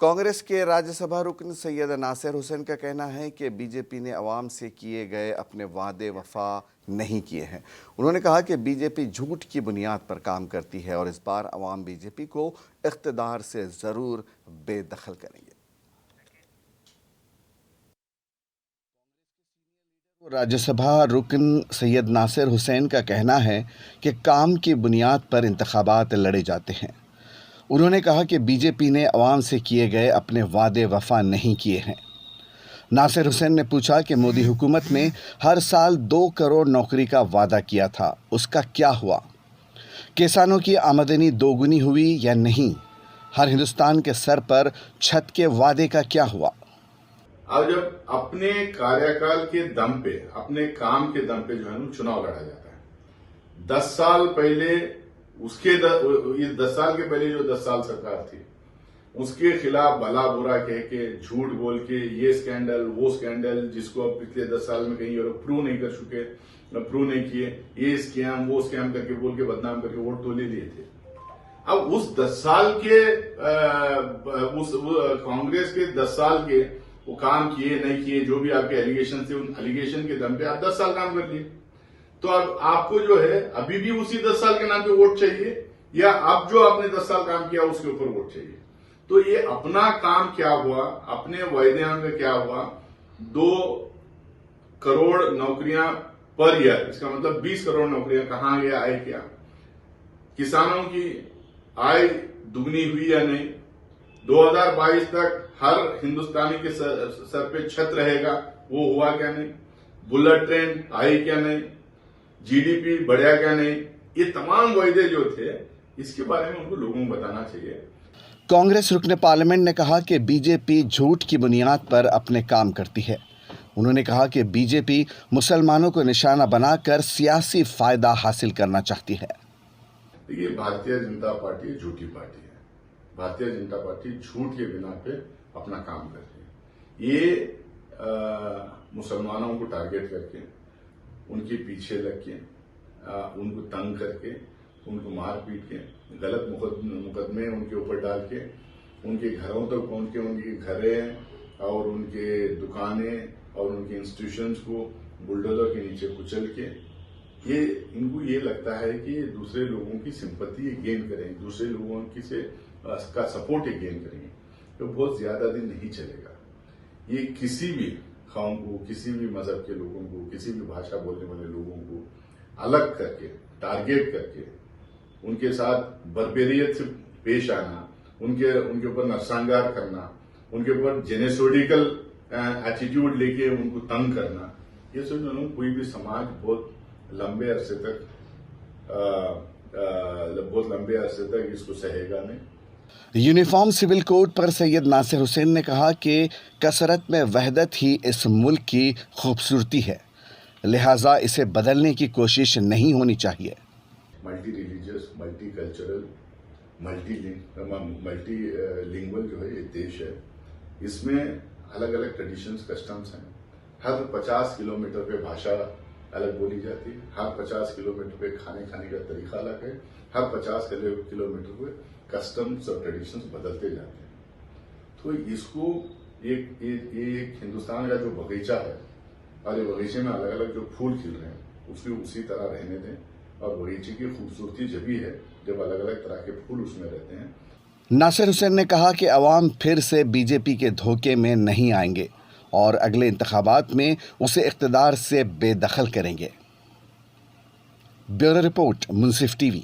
कांग्रेस के राज्यसभा रुकन सैयद नासिर हुसैन का कहना है कि बीजेपी ने अवाम से किए गए अपने वादे वफा नहीं किए हैं। उन्होंने कहा कि बीजेपी झूठ की बुनियाद पर काम करती है और इस बार अवाम बीजेपी को इख्तिदार से ज़रूर बेदखल करेंगे। राज्यसभा रुकन सैयद नासिर हुसैन का कहना है कि काम की बुनियाद पर इंतखाबात लड़े जाते हैं। उन्होंने कहा कि बीजेपी ने अवाम से किए गए अपने वादे वफा नहीं किए हैं। नासिर हुसैन ने पूछा कि मोदी हुकूमत ने हर साल 2 करोड़ नौकरी का वादा किया था, उसका क्या हुआ? किसानों की आमदनी दोगुनी हुई या नहीं? हर हिंदुस्तान के सर पर छत के वादे का क्या हुआ? अब जब अपने कार्यकाल के दम पे, अपने काम के दम पे जो है ना चुनाव लड़ा जाता है। 10 साल पहले ये 10 साल के पहले जो 10 साल सरकार थी, उसके खिलाफ भला बुरा कह के, झूठ बोल के, ये स्कैंडल वो स्कैंडल जिसको अब पिछले 10 साल में कहीं और प्रूव नहीं कर चुके, प्रूव नहीं किए, ये स्कैम वो स्कैम करके बोल के बदनाम करके वोट तो ले लिए थे। अब उस 10 साल के उस कांग्रेस के 10 साल के वो काम किए नहीं किए, जो भी आपके एलिगेशन थे, उन एलिगेशन के दम पे आप 10 साल काम कर लिए। तो अब आपको जो है अभी भी उसी 10 साल के नाम पे वोट चाहिए, या अब जो आपने 10 साल काम किया उसके ऊपर वोट चाहिए? तो ये अपना काम क्या हुआ, अपने वायदे में क्या हुआ? 2 करोड़ नौकरियां पर ईयर, इसका मतलब 20 करोड़ नौकरियां कहां गया, आए क्या? किसानों की आय दुगनी हुई या नहीं? 2022 तक हर हिंदुस्तानी के सर पे छत रहेगा, वो हुआ क्या नहीं? बुलेट ट्रेन आई क्या नहीं? जीडीपी बढ़ा क्या नहीं? ये तमाम वायदे जो थे, इसके बारे में उनको लोगों को बताना चाहिए। कांग्रेस रुकने पार्लियामेंट ने कहा कि बीजेपी झूठ की बुनियाद पर अपने काम करती है। उन्होंने कहा कि बीजेपी मुसलमानों को निशाना बनाकर सियासी फायदा हासिल करना चाहती है। देखिए, भारतीय जनता पार्टी झूठी पार्टी है। भारतीय जनता पार्टी झूठ के बिना पे अपना काम करती है। ये मुसलमानों को टारगेट करके, उनके पीछे लग के, उनको तंग करके, उनको मार पीट के, गलत मुकदमे उनके ऊपर डाल के, उनके घरों तक पहुंच के, उनके घरें और उनके दुकानें और उनके इंस्टीट्यूशंस को बुलडोजर के नीचे कुचल के, इनको ये लगता है कि दूसरे लोगों की सिंपैथी गेन करेंगे, दूसरे लोगों का सपोर्ट गेन करेंगे। तो बहुत ज्यादा दिन नहीं चलेगा। ये किसी भी कौम को, किसी भी मजहब के लोगों को, किसी भी भाषा बोलने वाले लोगों को अलग करके, टारगेट करके, उनके साथ बर्बेरियत से पेश आना, उनके ऊपर नरसंहार करना, उनके ऊपर जेनेसोडिकल एटीट्यूड लेके उनको तंग करना, ये सब कोई भी समाज बहुत लंबे अरसे तक इसको सहेगा नहीं। यूनिफॉर्म सिविल कोड पर सैयद नासिर हुसैन ने कहा कि कसरत में वहदत ही इस मुल्क की खूबसूरती है, लिहाजा इसे बदलने की कोशिश नहीं होनी चाहिए। Multi religious, multi cultural, multi lingual जो है ये देश है। इसमें अलग अलग ट्रेडिशंस, कस्टम्स हैं। हर 50 किलोमीटर पे भाषा अलग बोली जाती है, हर 50 किलोमीटर पे खाने का तरीका अलग है, हर 50 किलोमीटर पे कस्टम्स और ट्रेडिशंस बदलते जाते हैं। तो इसको एक हिंदुस्तान का जो बगीचा है, और ये बगीचे में अलग अलग जो फूल खिल रहे हैं, उसको उसी तरह रहने दें। और बगीचे की खूबसूरती जब भी है जब अलग अलग तरह के फूल उसमें रहते हैं। नासिर हुसैन ने कहा कि अवाम फिर से बीजेपी के धोखे में नहीं आएंगे और अगले इंतखाबात में उसे इख्तिदार से बेदखल करेंगे। ब्यूरो रिपोर्ट, मुंसिफ टीवी।